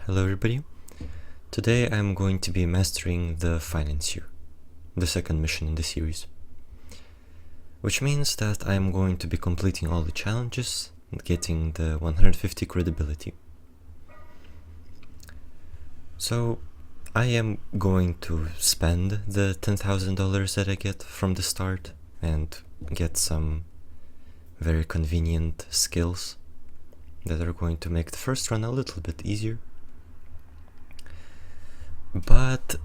Hello everybody. Today I'm going to be mastering the Financier, the second mission in the series. Which means that I'm going to be completing all the challenges and getting the 150 credibility. So I am going to spend the $10,000 that I get from the start and get some very convenient skills that are going to make the first run a little bit easier. But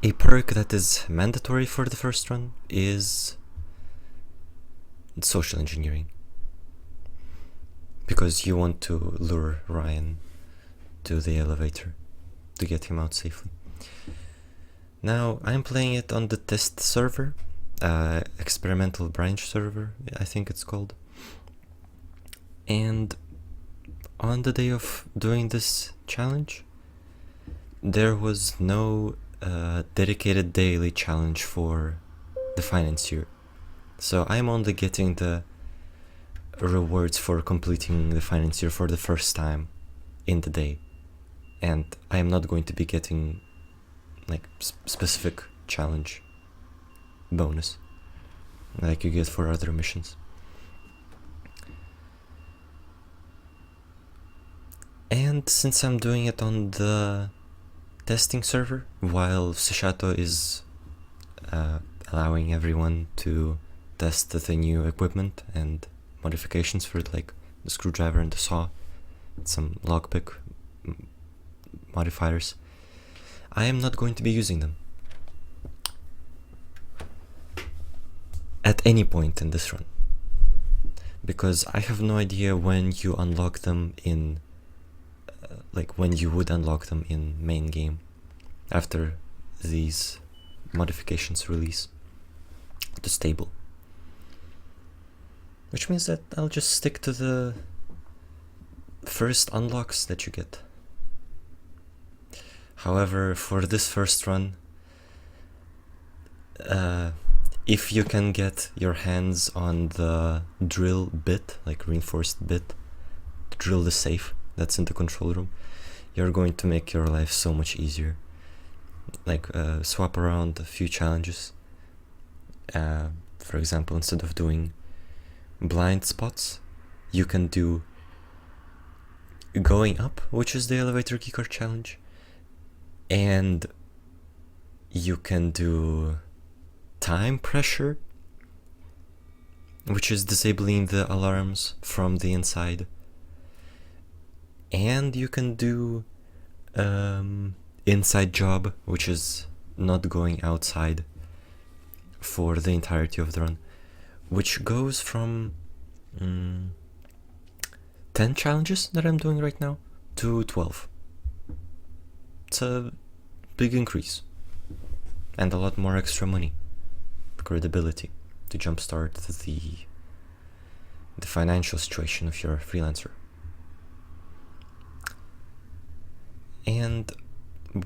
a perk that is mandatory for the first run is social engineering, because you want to lure Ryan to the elevator to get him out safely. Now, I'm playing it on the test server, experimental branch server, I think it's called. And on the day of doing this challenge, there was no dedicated daily challenge for the Financier. So I'm only getting the rewards for completing the Financier for the first time in the day. And I am not going to be getting like specific challenge bonus like you get for other missions. And since I'm doing it on the testing server, while Sushato is allowing everyone to test the new equipment and modifications for it, like the screwdriver and the saw, some lockpick modifiers, I am not going to be using them at any point in this run, because I have no idea when you unlock them in when you would unlock them in main game after these modifications release to stable. Which means that I'll just stick to the first unlocks that you get. However, for this first run, if you can get your hands on the drill bit, like reinforced bit, to drill the safe that's in the control room, you're going to make your life so much easier. Swap around a few challenges. For example, instead of doing blind spots, you can do going up, which is the elevator keycard challenge, and you can do time pressure, which is disabling the alarms from the inside, and you can do inside job, which is not going outside for the entirety of the run, which goes from 10 challenges that I'm doing right now to 12. It's a big increase and a lot more extra money, credibility, to jumpstart the financial situation if you're a freelancer. And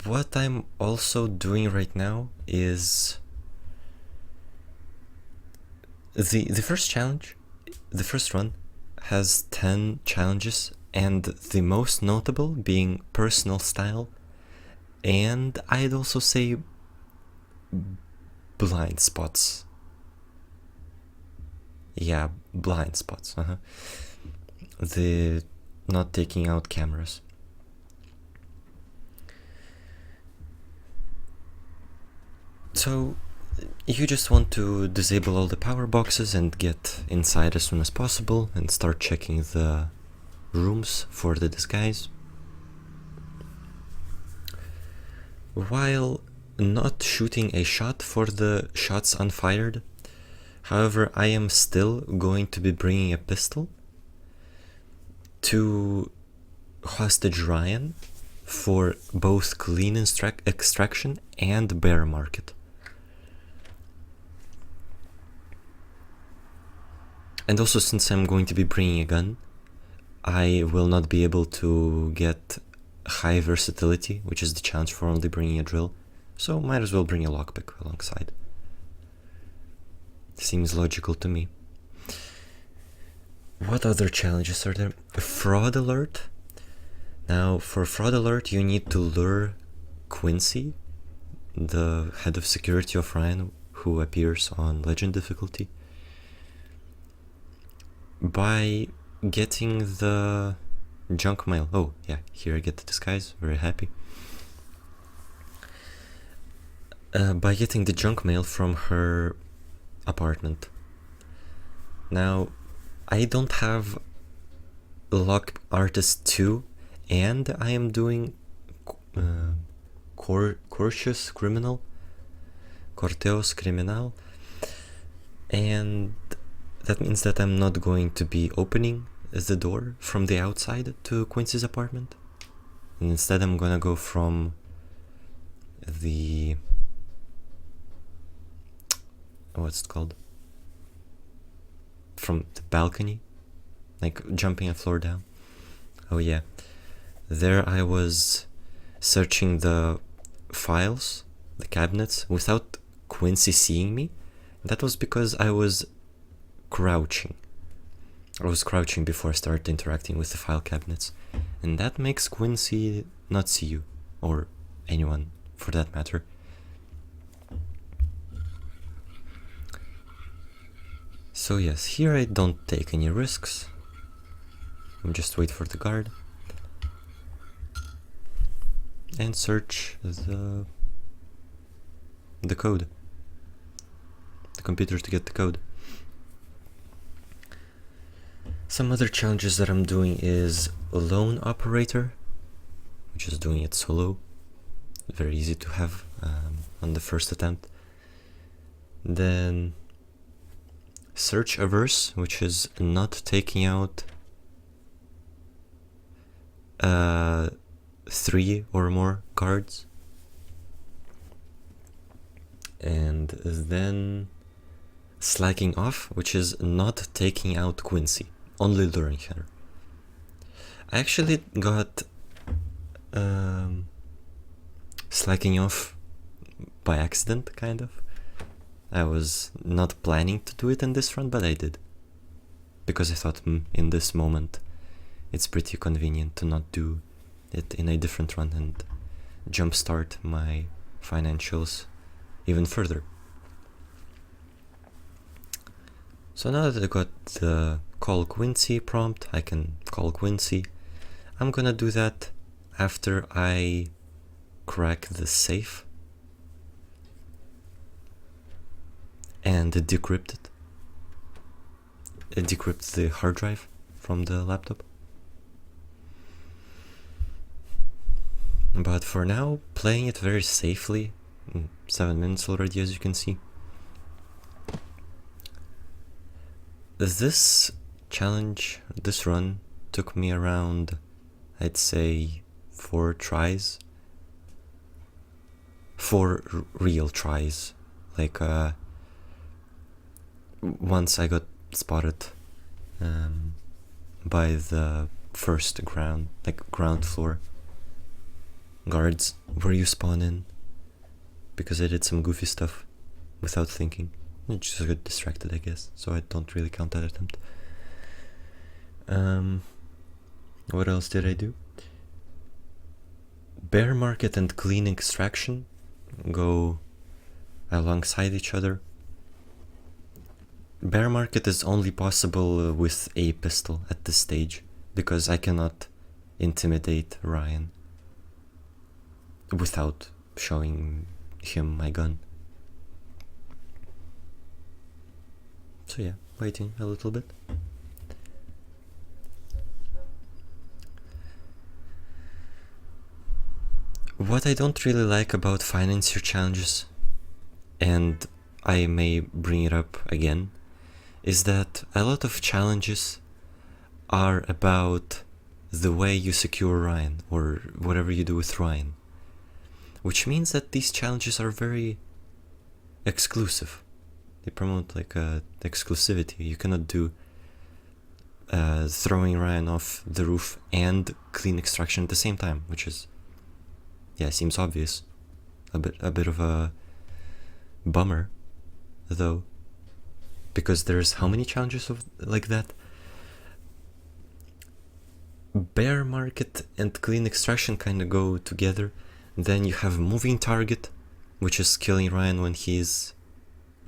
what I'm also doing right now is the first challenge, the first run, has 10 challenges, and the most notable being personal style, and I'd also say blind spots. Yeah, blind spots. The not taking out cameras. So you just want to disable all the power boxes and get inside as soon as possible and start checking the rooms for the disguise, while not shooting a shot for the shots unfired. However, I am still going to be bringing a pistol to hostage Ryan for both clean extraction and bear market. And also, since I'm going to be bringing a gun, I will not be able to get high versatility, which is the challenge for only bringing a drill, so might as well bring a lockpick alongside. Seems logical to me. What other challenges are there? Fraud alert. Now, for fraud alert, you need to lure Quincy, the head of security of Ryan, who appears on legend difficulty, by getting the junk mail. Oh yeah, here I get the disguise, very happy. By getting the junk mail from her apartment. Now, I don't have Lock Artist 2, and I am doing Corteus Criminal, and that means that I'm not going to be opening the door from the outside to Quincy's apartment. And instead I'm gonna go from the... what's it called? From the balcony, like jumping a floor down. Oh yeah, there I was searching the files, the cabinets, without Quincy seeing me. That was because I was crouching. I was crouching before I started interacting with the file cabinets, and that makes Quincy not see you, or anyone for that matter. So yes, here I don't take any risks. I just wait for the guard and search the code, the computer, to get the code. Some other challenges that I'm doing is Loan Operator, which is doing it solo. Very easy to have on the first attempt. Then Search Averse, which is not taking out 3 or more cards. And then Slacking Off, which is not taking out Quincy, only luring her. I actually got Slacking Off by accident, kind of. I was not planning to do it in this run, but I did. Because I thought, in this moment, it's pretty convenient to not do it in a different run and jumpstart my financials even further. So now that I got the call Quincy prompt, I can call Quincy. I'm gonna do that after I crack the safe and decrypt it. Decrypt the hard drive from the laptop. But for now, playing it very safely. 7 minutes already, as you can see. This challenge, this run, took me around, I'd say, 4 tries. 4 real tries. Like, once I got spotted by the first ground floor guards where you spawn in, because I did some goofy stuff without thinking. I just got distracted, I guess, so I don't really count that attempt. What else did I do? Bear Market and Clean Extraction go alongside each other. Bear Market is only possible with a pistol at this stage, because I cannot intimidate Ryan without showing him my gun. So yeah, waiting a little bit. What I don't really like about Financier challenges, and I may bring it up again, is that a lot of challenges are about the way you secure Ryan, or whatever you do with Ryan. Which means that these challenges are very exclusive. They promote like exclusivity. You cannot do throwing Ryan off the roof and clean extraction at the same time, which is, yeah, seems obvious. A bit of a bummer, though, because there's how many challenges of like that? bear market and clean extraction kind of go together. Then you have moving target, which is killing Ryan when he's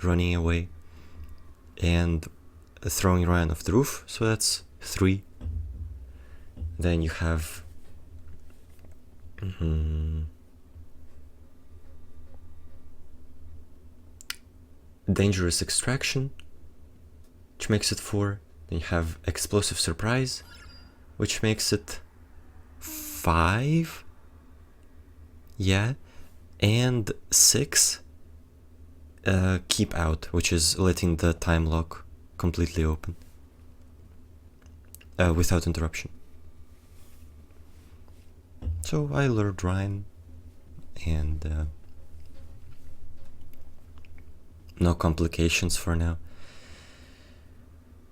running away, and throwing Ryan off the roof, so that's 3. Then you have dangerous extraction, which makes it 4. Then you have explosive surprise, which makes it 5. Yeah, and 6, keep out, which is letting the time lock completely open without interruption. So I lured Ryan, and no complications for now.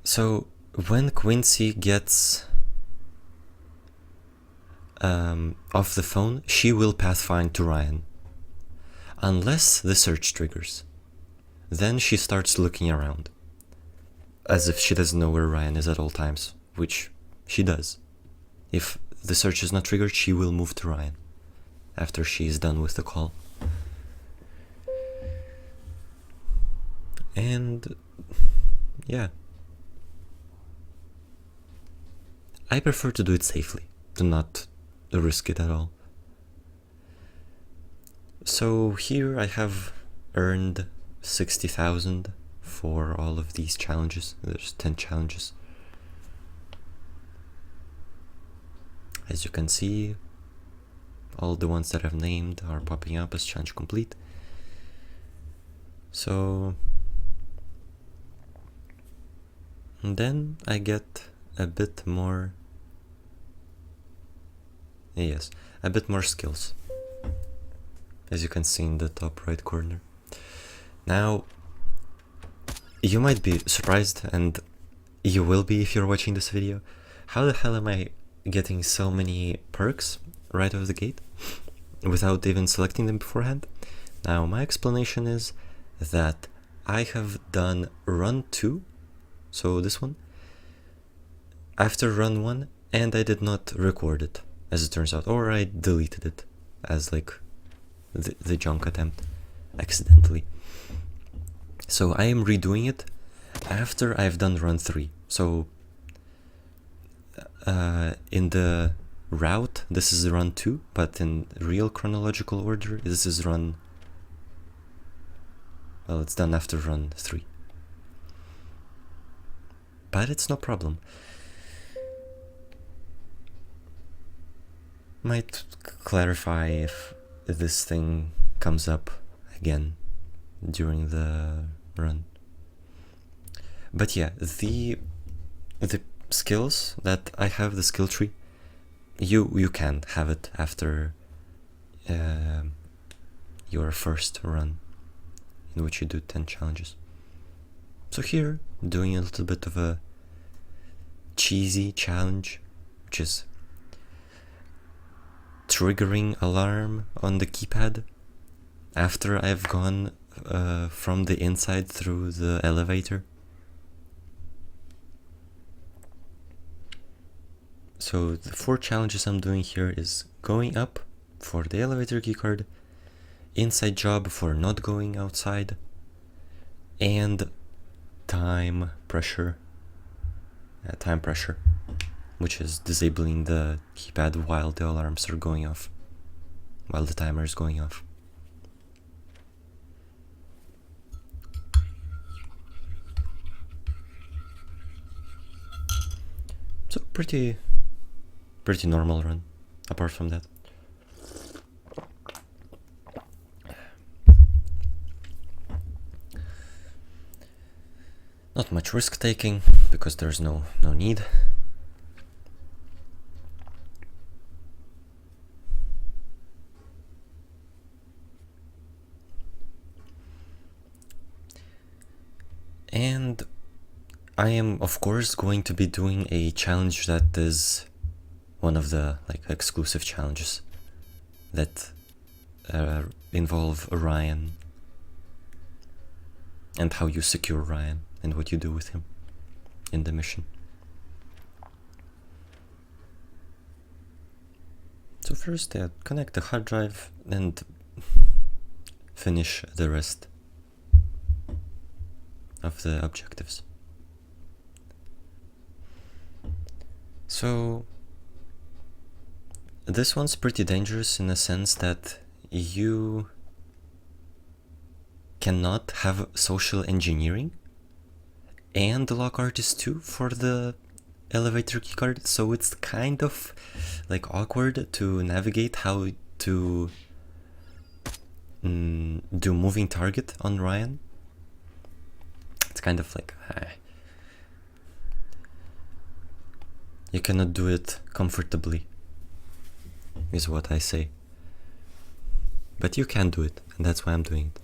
So when Quincy gets off the phone, she will pathfind to Ryan, unless the search triggers. Then she starts looking around, as if she doesn't know where Ryan is at all times, which she does. If the search is not triggered, she will move to Ryan after she is done with the call. And yeah, I prefer to do it safely, to not risk it at all. So here I have earned 60,000 for all of these challenges. There's 10 challenges. As you can see, all the ones that I've named are popping up as challenge complete. So, and then I get a bit more, yes, a bit more skills, as you can see in the top right corner. Now, you might be surprised, and you will be if you're watching this video. How the hell am I getting so many perks right out of the gate without even selecting them beforehand? Now, my explanation is that I have done run 2, so this one, after run 1, and I did not record it, as it turns out, or I deleted it as like the junk attempt accidentally. So I am redoing it after I've done run 3. So in the route, this is run 2, but in real chronological order, this is run, well, it's done after run 3. But it's no problem. Might clarify if this thing comes up again during the run. But yeah, the skills that I have, the skill tree, you can have it after your first run, in which you do 10 challenges. So here, doing a little bit of a cheesy challenge, which is triggering alarm on the keypad after I've gone from the inside through the elevator. So the 4 challenges I'm doing here is going up for the elevator keycard, inside job for not going outside, and time pressure, which is disabling the keypad while the alarms are going off, while the timer is going off. So pretty normal run, apart from that. Not much risk taking, because there's no need. And I am, of course, going to be doing a challenge that is one of the exclusive challenges that involve Ryan and how you secure Ryan and what you do with him in the mission. So first, connect the hard drive and finish the rest of the objectives. So this one's pretty dangerous in a sense that you cannot have social engineering and lock artist 2 for the elevator keycard, so it's kind of like awkward to navigate how to do moving target on Ryan. It's kind of like you cannot do it comfortably, is what I say. But you can do it, and that's why I'm doing it.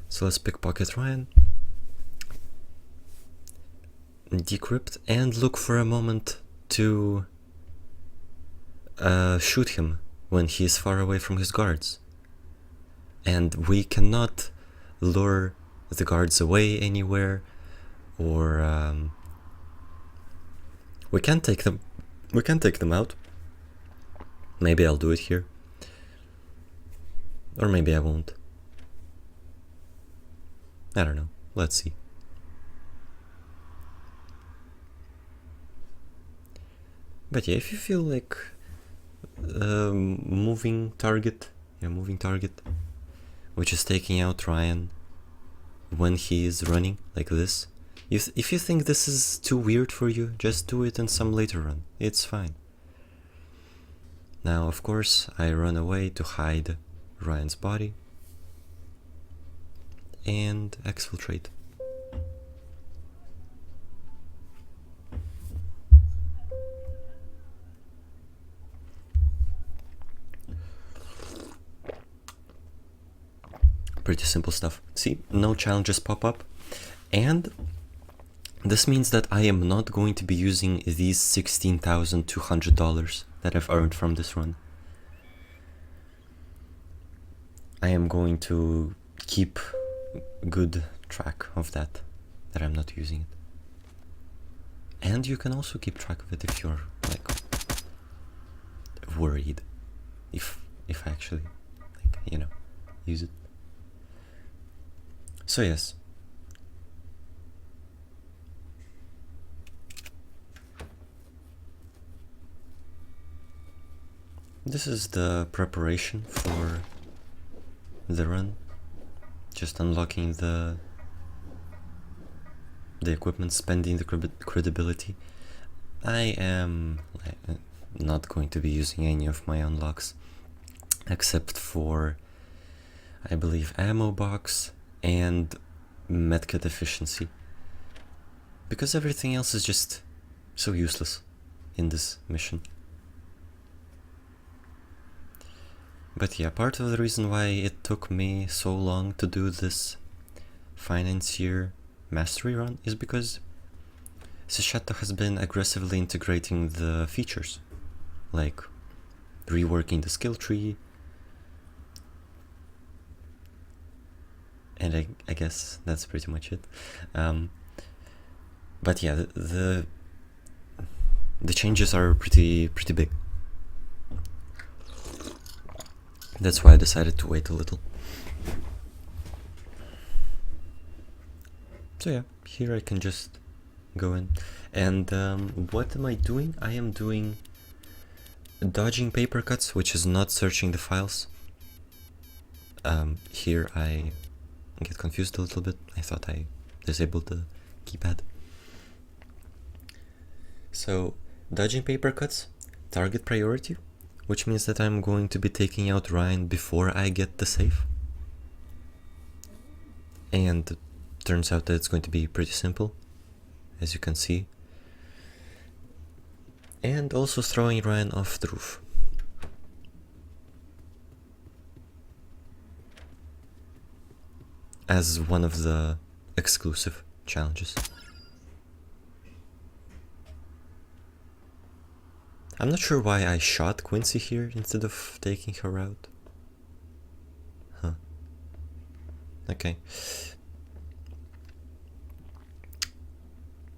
So let's pickpocket Ryan, decrypt, and look for a moment to shoot him when he is far away from his guards. And we cannot lure the guards away anywhere, or we can take them. We can take them out. Maybe I'll do it here, or maybe I won't. I don't know. Let's see. But yeah, if you feel like moving target, which is taking out Ryan when he is running like this. If you think this is too weird for you, just do it in some later run. It's fine. Now, of course, I run away to hide Ryan's body and exfiltrate. Pretty simple stuff. See, no challenges pop up, and this means that I am not going to be using these $16,200 that I've earned from this run. I am going to keep good track of that I'm not using it. And you can also keep track of it if you're like worried if I actually use it. So yes. This is the preparation for the run. Just unlocking the equipment, spending the credibility. I am not going to be using any of my unlocks except for, I believe, ammo box and medkit efficiency, because everything else is just so useless in this mission. But yeah, part of the reason why it took me so long to do this Financier mastery run is because Seshato has been aggressively integrating the features, like reworking the skill tree, and I guess that's pretty much it. But yeah, the changes are pretty big. That's why I decided to wait a little. So yeah, here I can just go in. And what am I doing? I am doing dodging Papercuts, which is not searching the files. Here I get confused a little bit. I thought I disabled the keypad. So, dodging Papercuts, target priority, which means that I'm going to be taking out Ryan before I get the safe. And turns out that it's going to be pretty simple, as you can see. And also throwing Ryan off the roof. As one of the exclusive challenges. I'm not sure why I shot Quincy here instead of taking her out. Huh. Okay.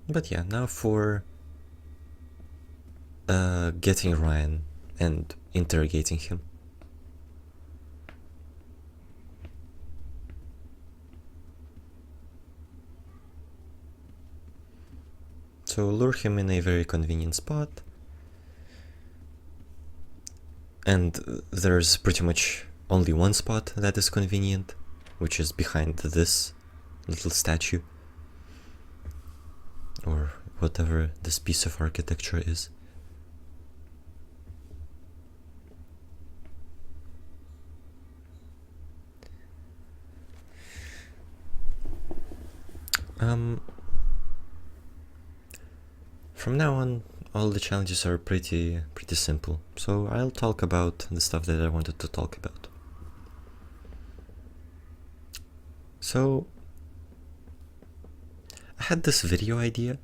But yeah, now for getting Ryan and interrogating him. So lure him in a very convenient spot, and there's pretty much only one spot that is convenient, which is behind this little statue, or whatever this piece of architecture is. From now on, all the challenges are pretty simple, so I'll talk about the stuff that I wanted to talk about. So, I had this video idea.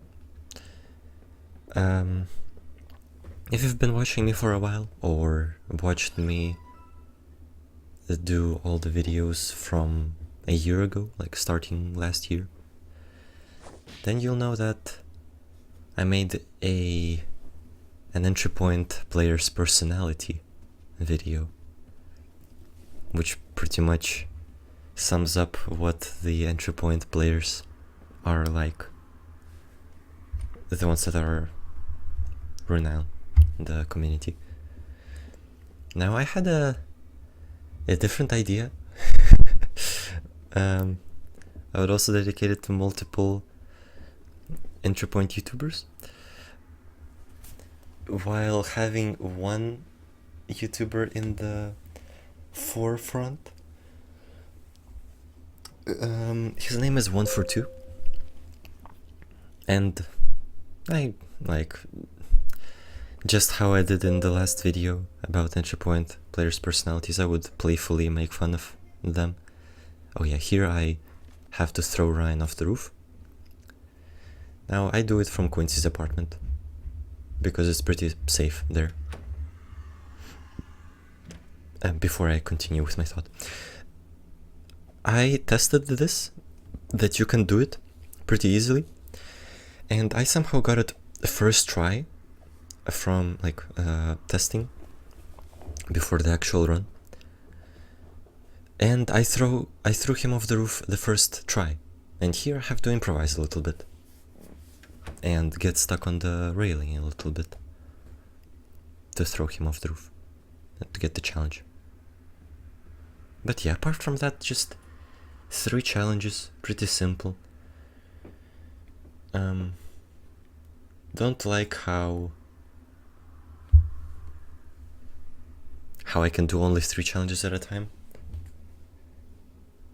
If you've been watching me for a while, or watched me do all the videos from a year ago, like starting last year, then you'll know that I made an entry point player's personality video, which pretty much sums up what the entry point players are like, the ones that are renowned in the community. Now I had a different idea. I would also dedicate it to multiple entry point YouTubers, while having one YouTuber in the forefront. His name is 142, and I like, just how I did in the last video about entry point players' personalities, I would playfully make fun of them. Oh yeah, here I have to throw Ryan off the roof. Now I do it from Quincy's apartment, because it's pretty safe there. Before I continue with my thought, I tested this, that you can do it pretty easily, and I somehow got it first try from testing before the actual run, and I threw him off the roof the first try, and here I have to improvise a little bit and get stuck on the railing a little bit to throw him off the roof to get the challenge. But yeah, apart from that, just 3 challenges, pretty simple. Don't like how I can do only 3 challenges at a time.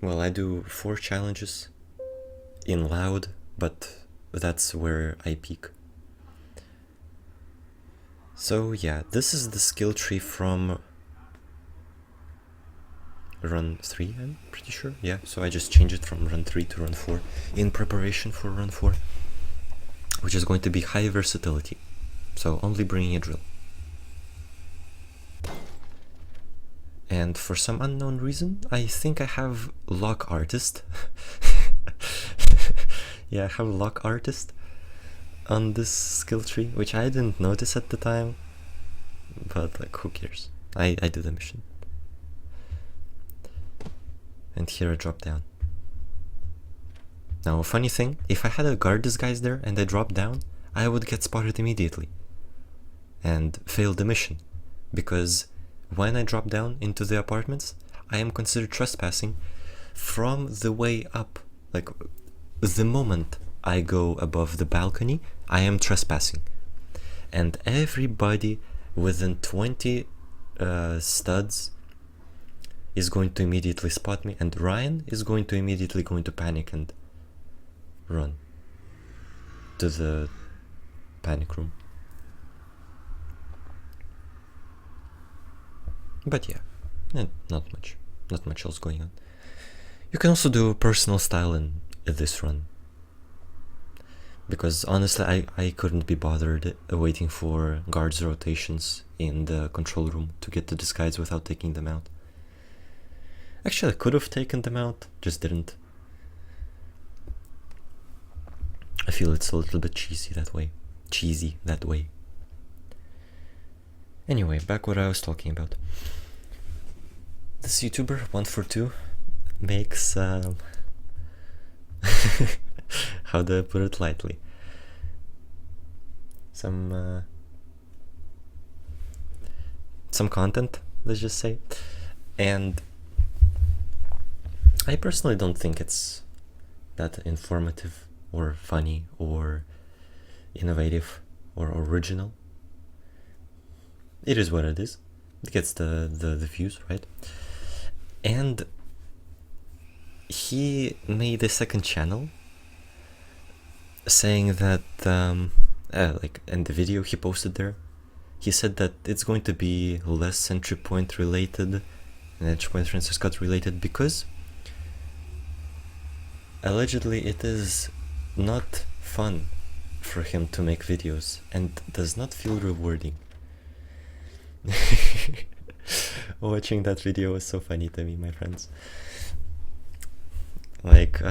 Well, I do 4 challenges in loud, but that's where I peak. So yeah, this is the skill tree from run 3, I'm pretty sure. Yeah, so I just changed it from run 3 to run 4 in preparation for run 4, which is going to be high versatility, so only bringing a drill. And for some unknown reason, I think I have lock artist. Yeah, I have lock artist on this skill tree, which I didn't notice at the time, but like, who cares? I did the mission. And here I drop down. Now, a funny thing, if I had a guard disguise there and I dropped down, I would get spotted immediately and fail the mission, because when I drop down into the apartments, I am considered trespassing from the way up. Like, the moment I go above the balcony, I am trespassing, and everybody within 20 studs is going to immediately spot me, and Ryan is going to immediately panic and run to the panic room. But yeah, not much else going on. You can also do personal style in this run, because honestly I couldn't be bothered waiting for guards rotations in the control room to get the disguise without taking them out. Actually, I could have taken them out, just didn't. I feel it's a little bit cheesy that way. Anyway, back what I was talking about. This YouTuber, 142, makes how do I put it lightly? Some content, let's just say. And I personally don't think it's that informative or funny or innovative or original. It is what it is. It gets the views, right? And he made a second channel saying that like in the video he posted there, he said that it's going to be less entry point related and entry point Francis Scott related because allegedly it is not fun for him to make videos and does not feel rewarding. Watching that video was so funny to me, my friends. Like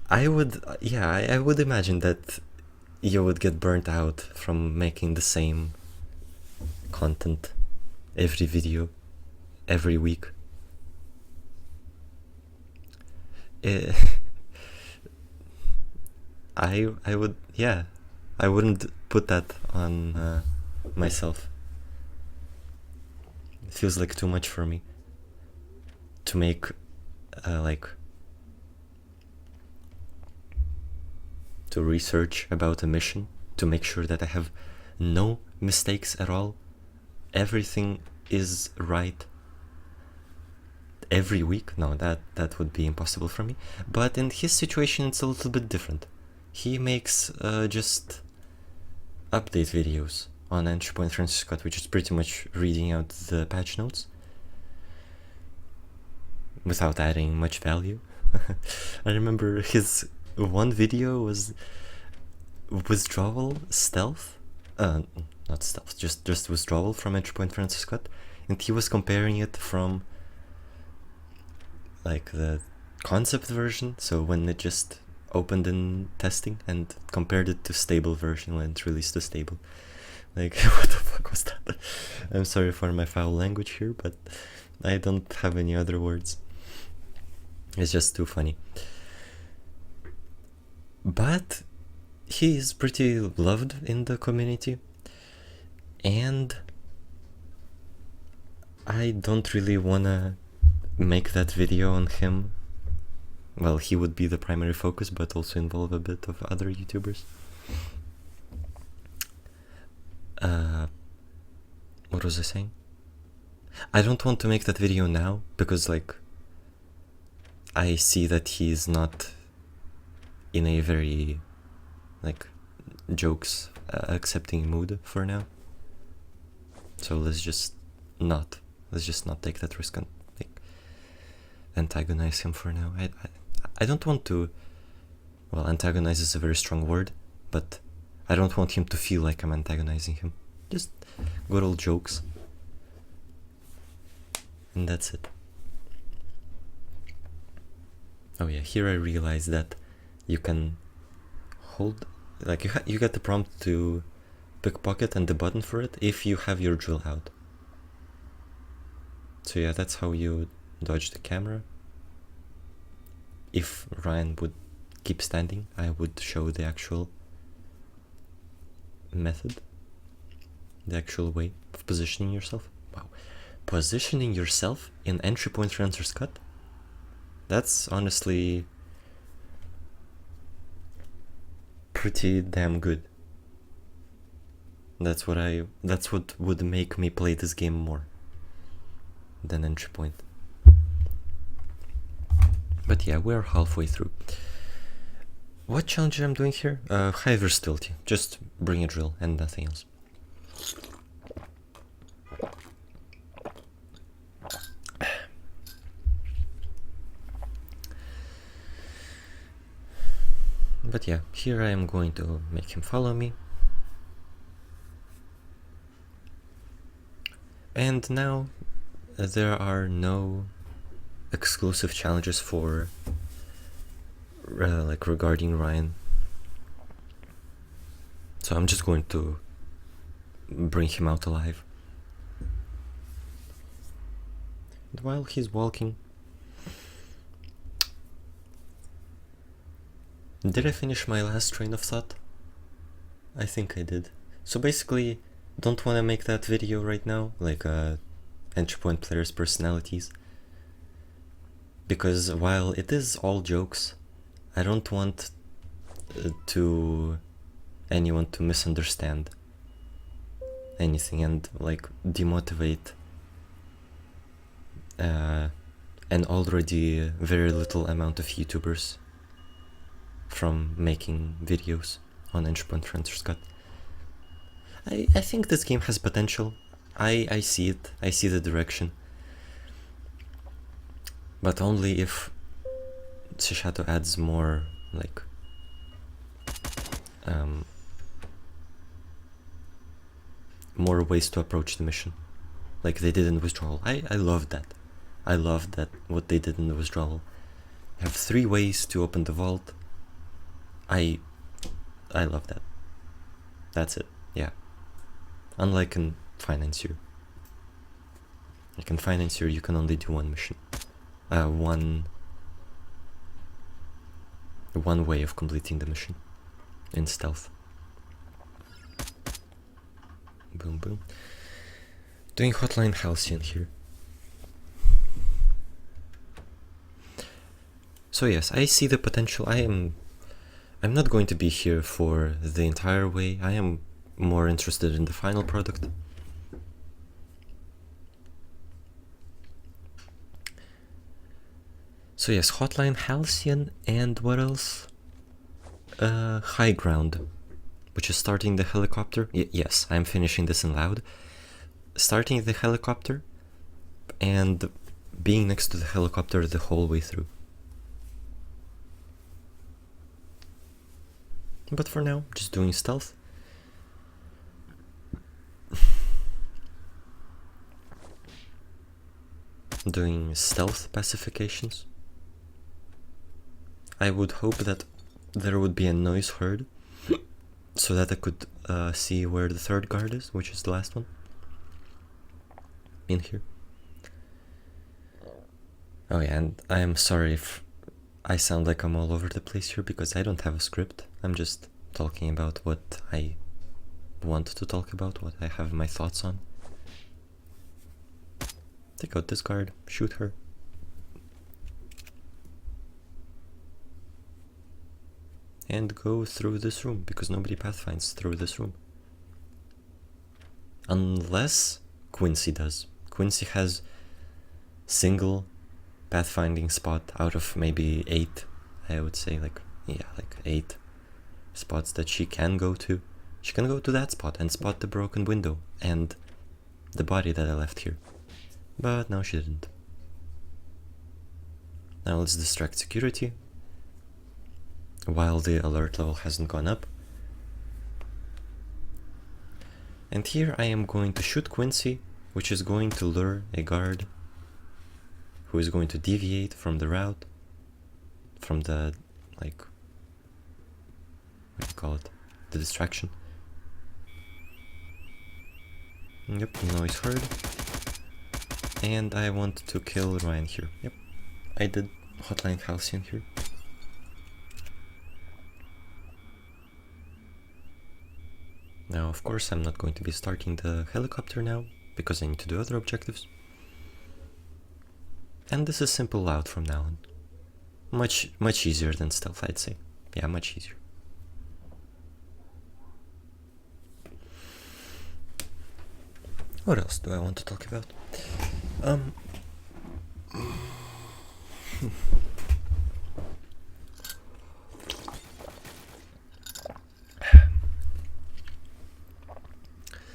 I would imagine that you would get burnt out from making the same content every video, every week. I would, yeah, I wouldn't put that on myself. It feels like too much for me to make like to research about a mission, to make sure that I have no mistakes at all. Everything is right every week. No, that would be impossible for me. But in his situation, it's a little bit different. He makes just update videos on entry point Francis Scott, which is pretty much reading out the patch notes without adding much value. I remember his one video was withdrawal stealth, not stealth, just withdrawal from entry point Francis Scott, and he was comparing it from like the concept version, so when it just opened in testing, and compared it to stable version when it released to stable. Like, what the fuck was that? I'm sorry for my foul language here, but I don't have any other words. It's just too funny. But he is pretty loved in the community, and I don't really wanna make that video on him. Well, he would be the primary focus, but also involve a bit of other YouTubers. What was I saying? I don't want to make that video now because, like, I see that he's not in a very, like, jokes accepting mood for now. So let's just not take that risk and like antagonize him for now. I don't want to. Well, antagonize is a very strong word, but I don't want him to feel like I'm antagonizing him. Just good old jokes. And that's it. Oh yeah, here I realized that you can hold, like you get the prompt to pickpocket and the button for it if you have your drill out. So yeah, that's how you dodge the camera. If Ryan would keep standing, I would show the actual method, the actual way of positioning yourself. Wow, positioning yourself in entry point Francis Scott? That's honestly pretty damn good. That's what would make me play this game more than entry point. But yeah, we're halfway through. What challenge I'm doing here? High versatility. Just bring a drill and nothing else. But yeah, here I am going to make him follow me. And now there are no exclusive challenges for like regarding Ryan. So I'm just going to bring him out alive. And while he's walking... Did I finish my last train of thought? I think I did. So basically, don't want to make that video right now, like entry point players' personalities. Because while it is all jokes, I don't want anyone to misunderstand anything and like demotivate an already very little amount of YouTubers from making videos on entry point Financier's Cut. I think this game has potential. I see it. I see the direction. But only if Shishato adds more, like, more ways to approach the mission, like they did in Withdrawal. I loved that. I loved that what they did in the Withdrawal. You have 3 ways to open the vault. I love that. That's it. Yeah. Unlike in Financier. Like in Financier, you can only do one mission. One way of completing the mission in stealth. Boom, boom. Doing Hotline Halcyon here. So yes, I see the potential. I'm not going to be here for the entire way. I am more interested in the final product. So yes, Hotline Halcyon, and what else? High Ground, which is starting the helicopter. Yes, I'm finishing this in loud. Starting the helicopter and being next to the helicopter the whole way through. But for now, just doing stealth. Doing stealth pacifications. I would hope that there would be a noise heard so that I could see where the 3rd guard is, which is the last one. In here. Oh yeah, and I am sorry if I sound like I'm all over the place here, because I don't have a script. I'm just talking about what I want to talk about, what I have my thoughts on. Take out this guard, shoot her. And go through this room, because nobody pathfinds through this room. Unless Quincy does. Quincy has single pathfinding spot out of maybe 8, I would say, like 8 spots that she can go to. She can go to that spot and spot the broken window and the body that I left here. But no, she didn't. Now let's distract security while the alert level hasn't gone up. And here I am going to shoot Quincy, which is going to lure a guard who is going to deviate from the route, from the, like, what do you call it, the distraction. Yep, noise heard. And I want to kill Ryan here. Yep, I did Hotline Halcyon here. Now, of course, I'm not going to be starting the helicopter now, because I need to do other objectives. And this is simple loud from now on. Much easier than stealth, I'd say. Yeah, much easier. What else do I want to talk about?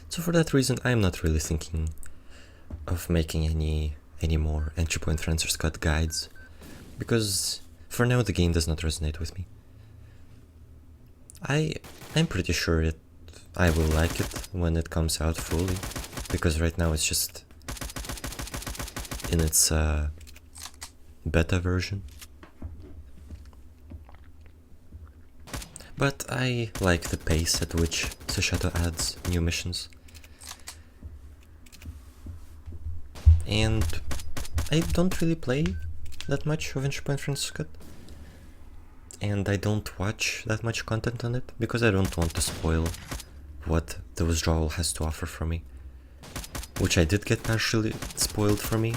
So for that reason, I'm not really thinking of making any more entry point Financier's Cut guides, because for now the game does not resonate with me. I'm pretty sure I will like it when it comes out fully, because right now it's just in its beta version. But I like the pace at which Sushato adds new missions. And I don't really play that much of Entry Point Financier Cut. And I don't watch that much content on it because I don't want to spoil what the withdrawal has to offer for me. Which I did get partially spoiled for me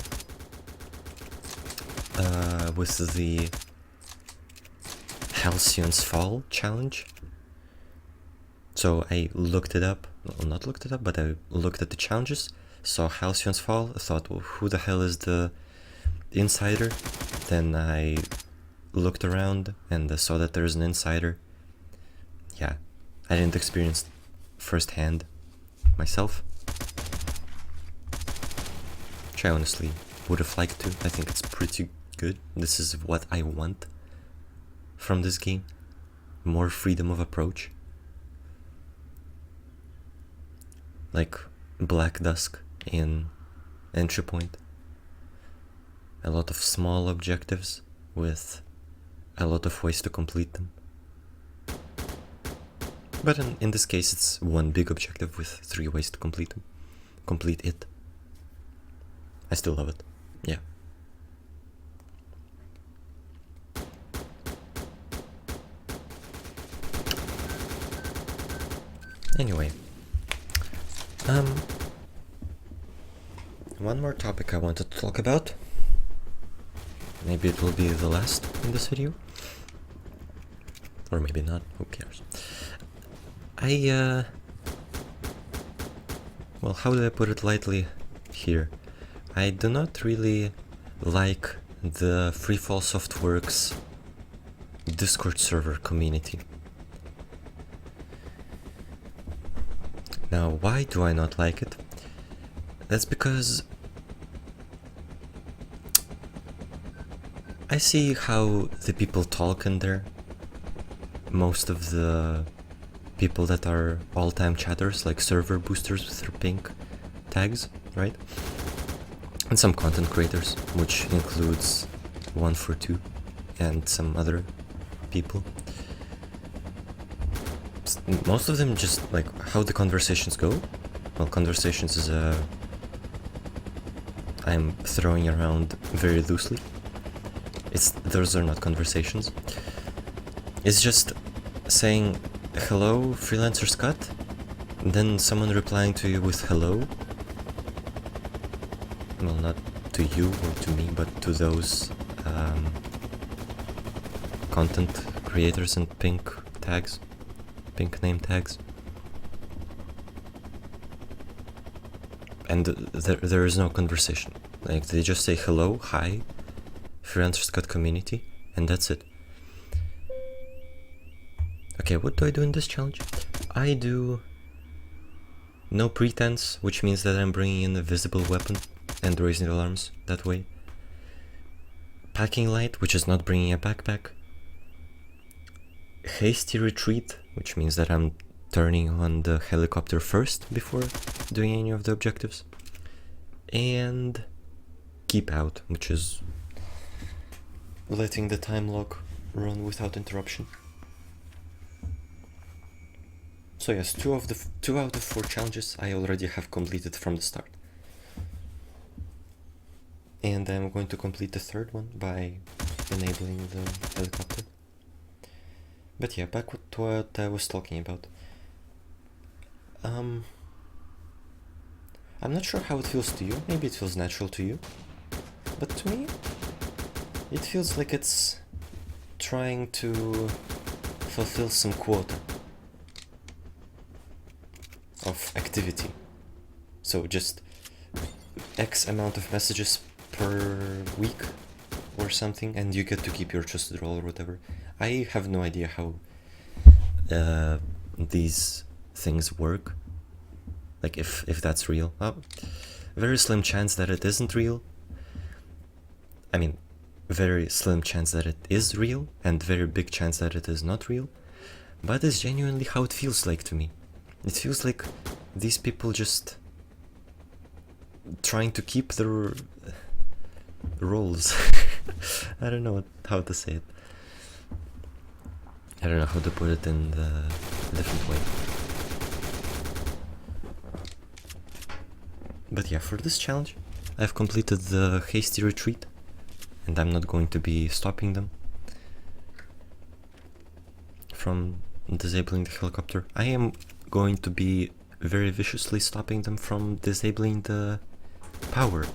with the Halcyon's Fall challenge. So I looked it up, well, not looked it up, but I looked at the challenges, saw Halcyon's Fall, I thought, well, who the hell is the insider? Then I looked around and saw that there's an insider. Yeah, I didn't experience firsthand myself, which I honestly would have liked to. I think it's pretty good. This is what I want from this game. More freedom of approach. Like Black Dusk in Entry Point. A lot of small objectives with a lot of ways to complete them. But in this case it's one big objective with 3 ways to complete them. Complete it. I still love it. Yeah. Anyway. One more topic I wanted to talk about. Maybe it will be the last in this video. Or maybe not, who cares. Well, how do I put it lightly here? I do not really like the Freefall Softworks Discord server community. Now, why do I not like it? That's because I see how the people talk in there. Most of the people that are all-time chatters, like server boosters with their pink tags, right? And some content creators, which includes 142 and some other people. Most of them just like how the conversations go. Well, conversations is I'm throwing around very loosely. Those are not conversations. It's just saying hello, Freelancer Scott, and then someone replying to you with hello. Well, not to you or to me, but to those content creators and pink tags, pink name tags. And there is no conversation. Like, they just say hello, hi, Freelancer Scott community, and that's it. Okay, what do I do in this challenge? I do no pretense, which means that I'm bringing in a visible weapon and raising alarms that way. Packing light, which is not bringing a backpack. Hasty retreat, which means that I'm turning on the helicopter first before doing any of the objectives. And keep out, which is letting the time lock run without interruption. So yes, 2 out of 4 challenges I already have completed from the start. And I'm going to complete the 3rd one by enabling the helicopter. But yeah, back to what I was talking about. I'm not sure how it feels to you. Maybe it feels natural to you. But to me, it feels like it's trying to fulfill some quota of activity. So just X amount of messages per week or something, and you get to keep your trusted role or whatever. I have no idea how these things work. Like if that's real. Very slim chance that it isn't real. I mean, very slim chance that it is real, and very big chance that it is not real. But it's genuinely how it feels like to me. It feels like these people just trying to keep their roles. I don't know how to say it. I don't know how to put it in a different way. But yeah, for this challenge, I've completed the hasty retreat, and I'm not going to be stopping them from disabling the helicopter. I am going to be very viciously stopping them from disabling the power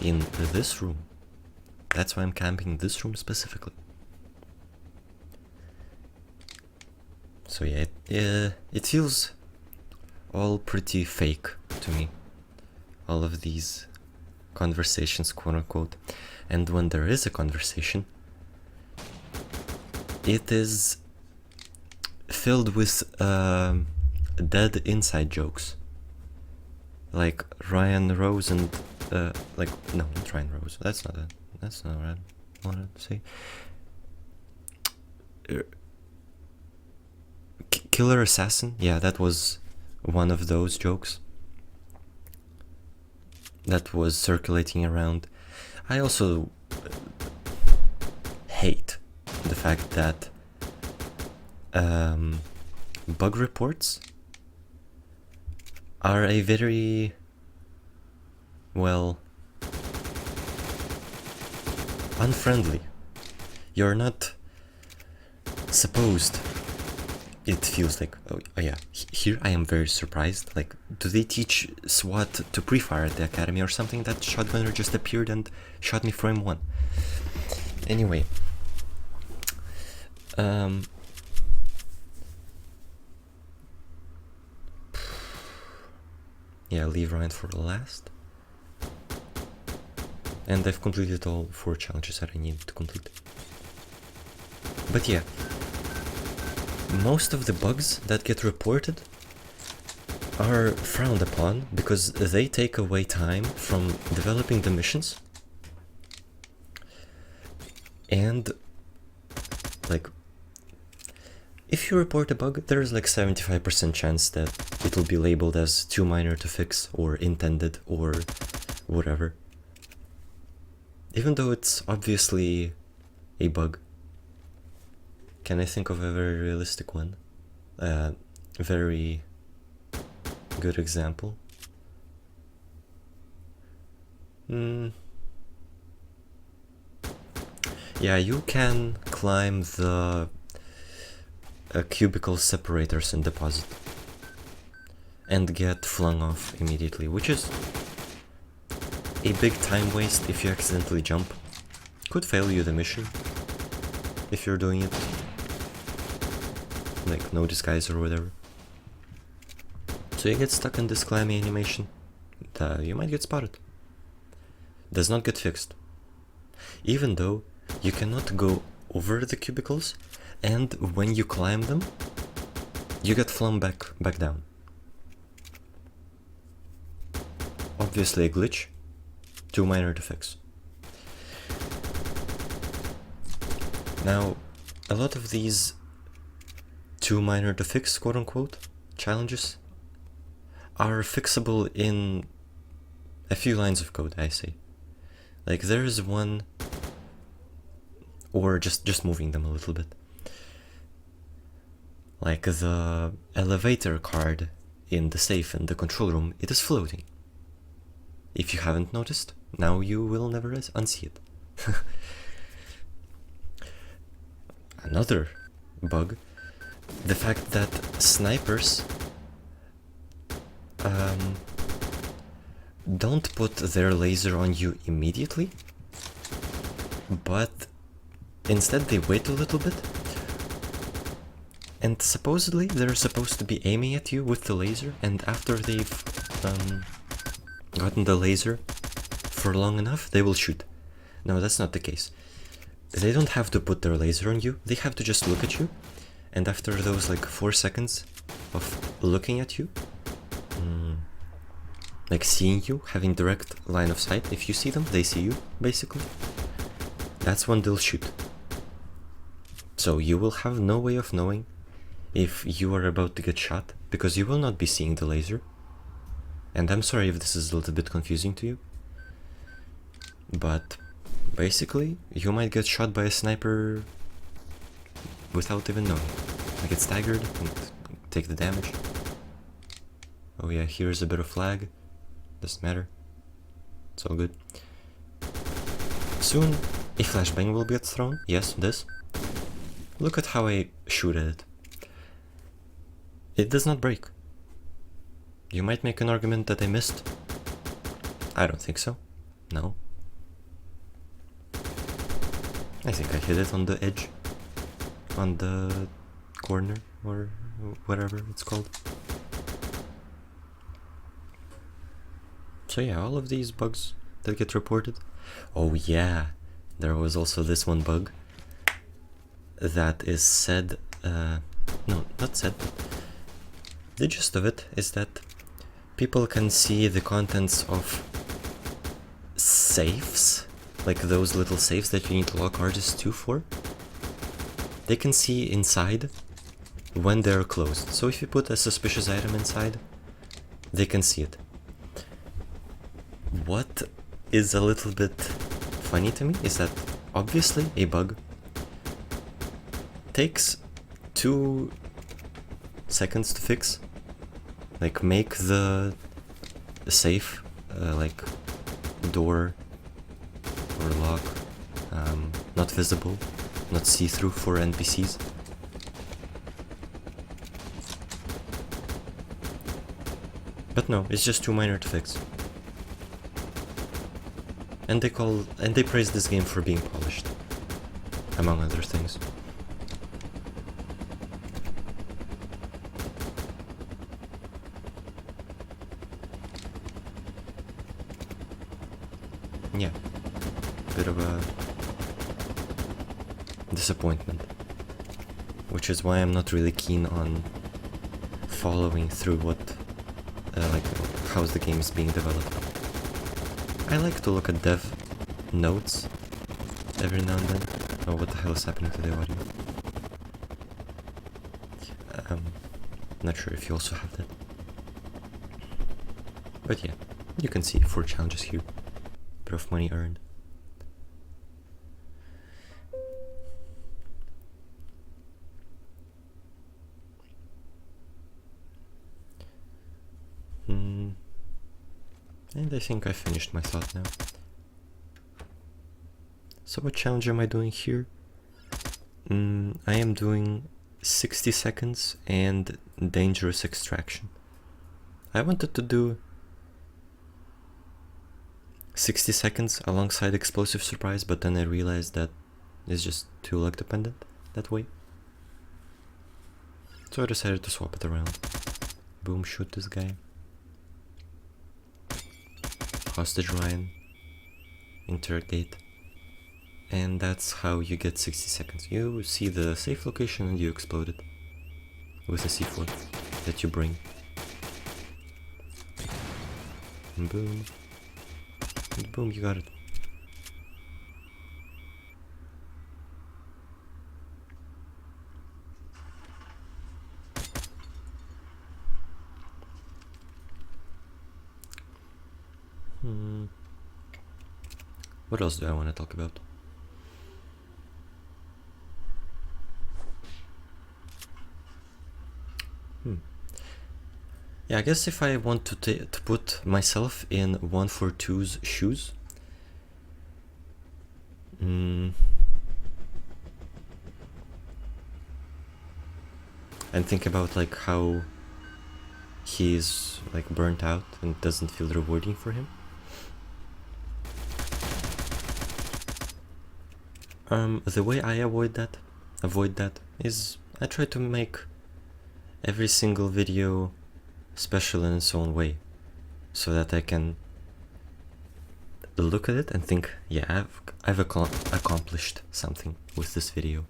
in this room. That's why I'm camping this room specifically. So yeah, it feels all pretty fake to me, all of these conversations, quote unquote. And when there is a conversation, it is filled with dead inside jokes, like Ryan Rose and no, not Ryan Rose. That's not what I wanted to say. Killer Assassin, yeah, that was one of those jokes that was circulating around. I also hate the fact that bug reports are a very, well, unfriendly. You're not supposed, it feels like, oh yeah, here I am very surprised. Like, do they teach SWAT to pre-fire at the academy or something? That shotgunner just appeared and shot me frame one. Anyway, yeah, leave Ryan for the last. And I've completed all 4 challenges that I need to complete. But yeah, most of the bugs that get reported are frowned upon because they take away time from developing the missions. And like, if you report a bug, there's like 75% chance that it will be labeled as too minor to fix or intended or whatever. Even though it's obviously a bug. Can I think of a very realistic one? Very good example. Yeah, you can climb the cubicle separators in deposit and get flung off immediately, which is a big time waste if you accidentally jump. Could fail you the mission if you're doing it like no disguise or whatever. So you get stuck in this climby animation. You might get spotted. Does not get fixed. Even though you cannot go over the cubicles, and when you climb them, you get flung back down. Obviously a glitch, too minor to fix. Now, a lot of these too minor to fix, quote unquote, challenges are fixable in a few lines of code, I say. Like, there is one, or just moving them a little bit. Like the elevator card in the safe in the control room, it is floating. If you haven't noticed, now you will never unsee it. Another bug, the fact that snipers don't put their laser on you immediately, but instead they wait a little bit, and supposedly they're supposed to be aiming at you with the laser, and after they've gotten the laser for long enough, they will shoot. No, that's not the case. They don't have to put their laser on you, they have to just look at you, and after those like 4 seconds of looking at you, like seeing you, having direct line of sight, if you see them, they see you, basically, that's when they'll shoot. So you will have no way of knowing if you are about to get shot, because you will not be seeing the laser. And I'm sorry if this is a little bit confusing to you, but basically, you might get shot by a sniper without even knowing. I get staggered and take the damage. Oh yeah, here's a bit of lag. Doesn't matter. It's all good. Soon a flashbang will get thrown. Yes, this. Look at how I shoot at it. It does not break. You might make an argument that I missed. I don't think so. No. I think I hit it on the edge. On the corner, or whatever it's called. So yeah, all of these bugs that get reported. Oh yeah, there was also this one bug that is said, no, not said, but the gist of it is that people can see the contents of safes, like those little safes that you need to lock artists to for. They can see inside when they're closed. So if you put a suspicious item inside, they can see it. What is a little bit funny to me is that obviously a bug takes 2 seconds to fix. Like make the safe, like door or lock, not visible, not see-through for NPCs. But no, it's just too minor to fix. And they praise this game for being polished, among other things. Yeah, bit of a disappointment, which is why I'm not really keen on following through what, like, how the game is being developed. I like to look at dev notes every now and then. Oh, what the hell is happening to the audio? Not sure if you also have that. But yeah, you can see 4 challenges here. Bit of money earned. And I think I finished my thought now. So what challenge am I doing here? I am doing 60 seconds and dangerous extraction. I wanted to do 60 seconds alongside explosive surprise, but then I realized that it's just too luck dependent that way. So I decided to swap it around. Boom, shoot this guy. Hostage Ryan. Interrogate. And that's how you get 60 seconds. You see the safe location and you explode it with a C4 that you bring. And boom. And boom, you got it. What else do I want to talk about? Yeah, I guess if I want to put myself in 142's shoes, and think about like how he's like burnt out and doesn't feel rewarding for him. The way I avoid that is I try to make every single video special in its own way, so that I can look at it and think, yeah, I've accomplished something with this video.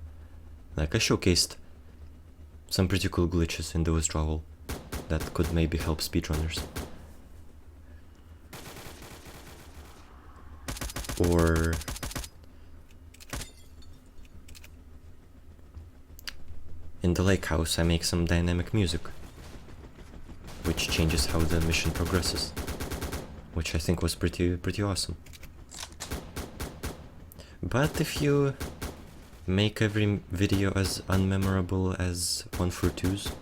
Like I showcased some pretty cool glitches in the withdrawal that could maybe help speedrunners. Or in the lake house I make some dynamic music, which changes how the mission progresses, which I think was pretty awesome. But if you make every video as unmemorable as 142's,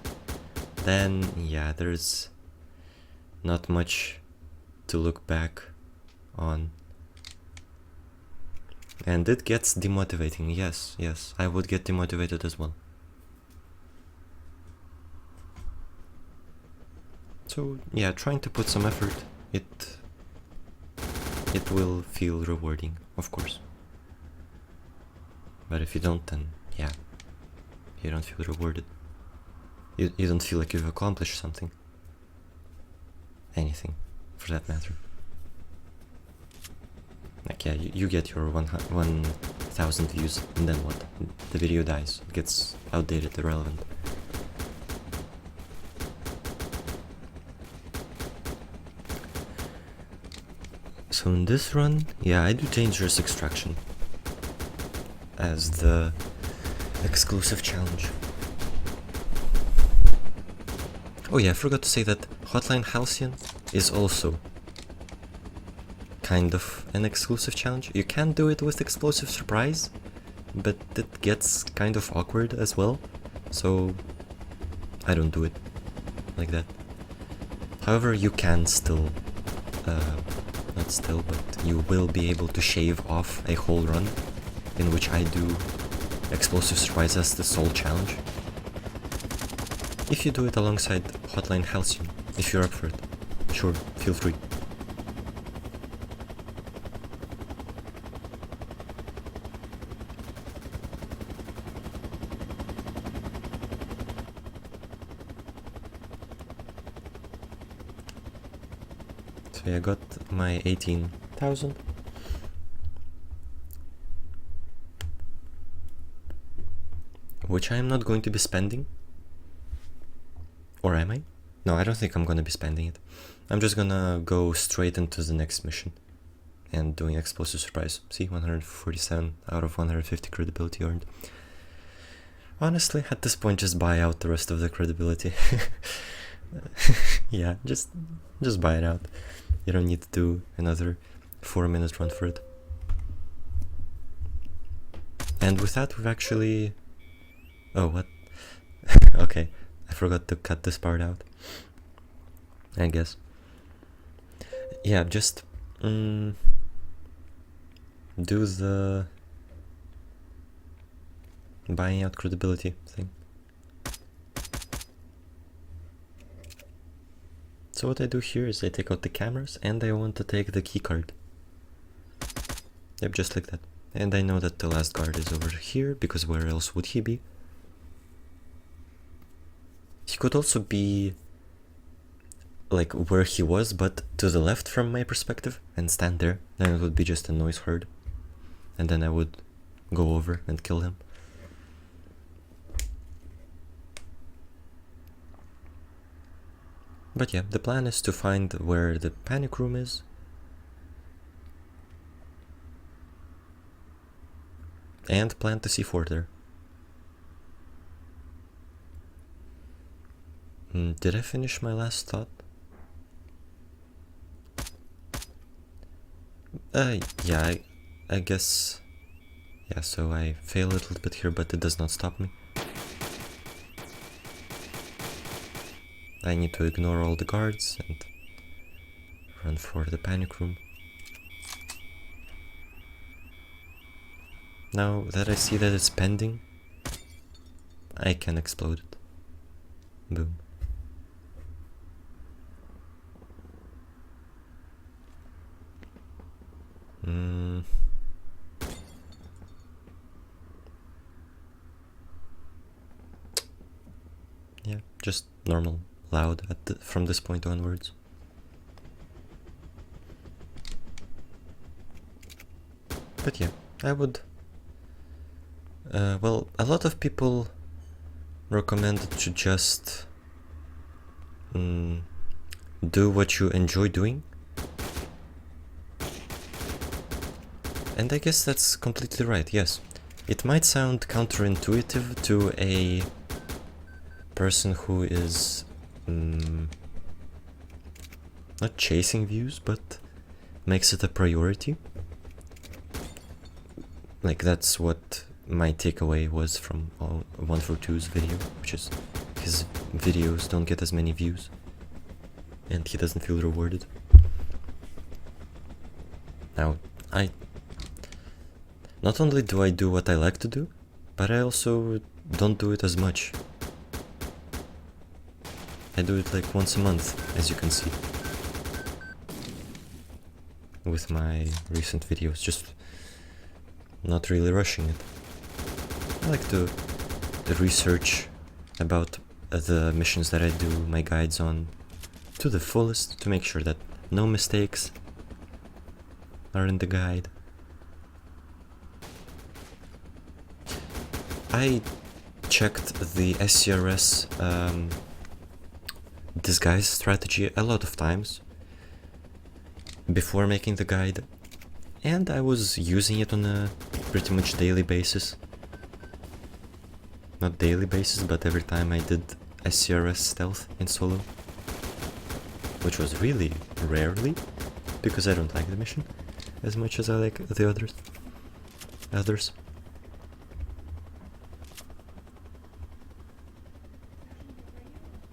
then yeah, there's not much to look back on. And it gets demotivating, yes, I would get demotivated as well. So yeah, trying to put some effort, it will feel rewarding, of course. But if you don't, then yeah, you don't feel rewarded. You don't feel like you've accomplished something. Anything, for that matter. Like yeah, you get your 1,000 views, and then what? The video dies, it gets outdated, irrelevant. So in this run, yeah, I do dangerous extraction as the exclusive challenge. Oh yeah, I forgot to say that Hotline Halcyon is also kind of an exclusive challenge. You can do it with explosive surprise, but it gets kind of awkward as well, so I don't do it like that. However, you can still, not still, but you will be able to shave off a whole run in which I do explosive surprise as the sole challenge. If you do it alongside Hotline Halcyon, if you're up for it, sure, feel free. So yeah, I got my 18,000. Which I am not going to be spending. Or am I? No, I don't think I'm gonna be spending it. I'm just gonna go straight into the next mission and doing explosive surprise. See, 147 out of 150 credibility earned. Honestly, at this point, just buy out the rest of the credibility. Yeah, just buy it out. You don't need to do another 4-minute run for it. And with that, we've actually... Oh, what? Okay, I forgot to cut this part out, I guess. Yeah, just do the buying out credibility thing. So what I do here is I take out the cameras and I want to take the key card. Yep, just like that. And I know that the last guard is over here, because where else would he be? He could also be like where he was, but to the left from my perspective, and stand there. Then it would be just a noise heard. And then I would go over and kill him. But yeah, the plan is to find where the panic room is. And plant the C4 there. Did I finish my last thought? Yeah, I guess... Yeah, so I fail a little bit here, but it does not stop me. I need to ignore all the guards and run for the panic room. Now that I see that it's pending, I can explode it. Boom. Yeah, just normal, loud from this point onwards. But yeah, I would... well, a lot of people recommend to just do what you enjoy doing. And I guess that's completely right, yes. It might sound counterintuitive to a person who is not chasing views, but makes it a priority. Like, that's what my takeaway was from 142's video, which is his videos don't get as many views and he doesn't feel rewarded. Now, not only do I do what I like to do, but I also don't do it as much. I do it like once a month, as you can see, with my recent videos, just not really rushing it. I like to research about the missions that I do my guides on to the fullest, to make sure that no mistakes are in the guide. I checked the SCRS disguise strategy a lot of times before making the guide, and I was using it on a pretty much daily basis. Not daily basis, but every time I did SCRS stealth in solo, which was really rarely, because I don't like the mission as much as I like the others.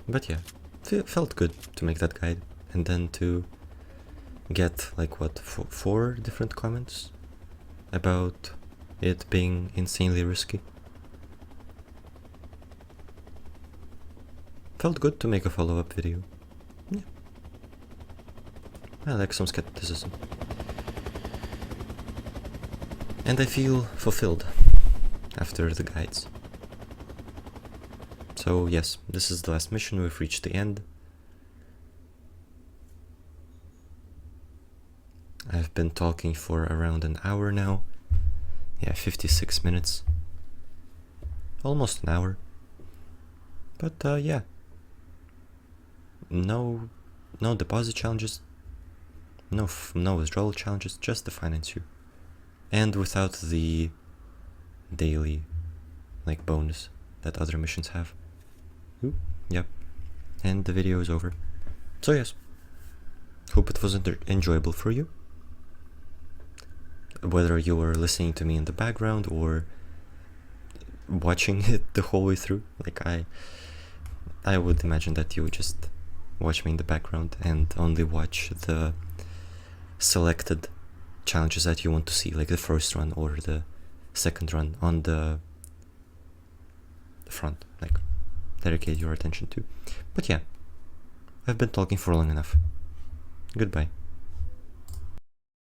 But yeah, felt good to make that guide, and then to get like what, 4 different comments about it being insanely risky. Felt good to make a follow-up video. Yeah. I like some skepticism. And I feel fulfilled after the guides. So yes, this is the last mission, we've reached the end. I've been talking for around an hour now. Yeah, 56 minutes. Almost an hour. But yeah. No deposit challenges. No withdrawal challenges, just the Financier. And without the daily like bonus that other missions have. Ooh, yep. And the video is over. So yes. Hope it was enjoyable for you. Whether you were listening to me in the background or watching it the whole way through. Like I would imagine that you would just watch me in the background and only watch the selected challenges that you want to see, like the first run or the second run on the front, like dedicate your attention to. But yeah, I've been talking for long enough. Goodbye.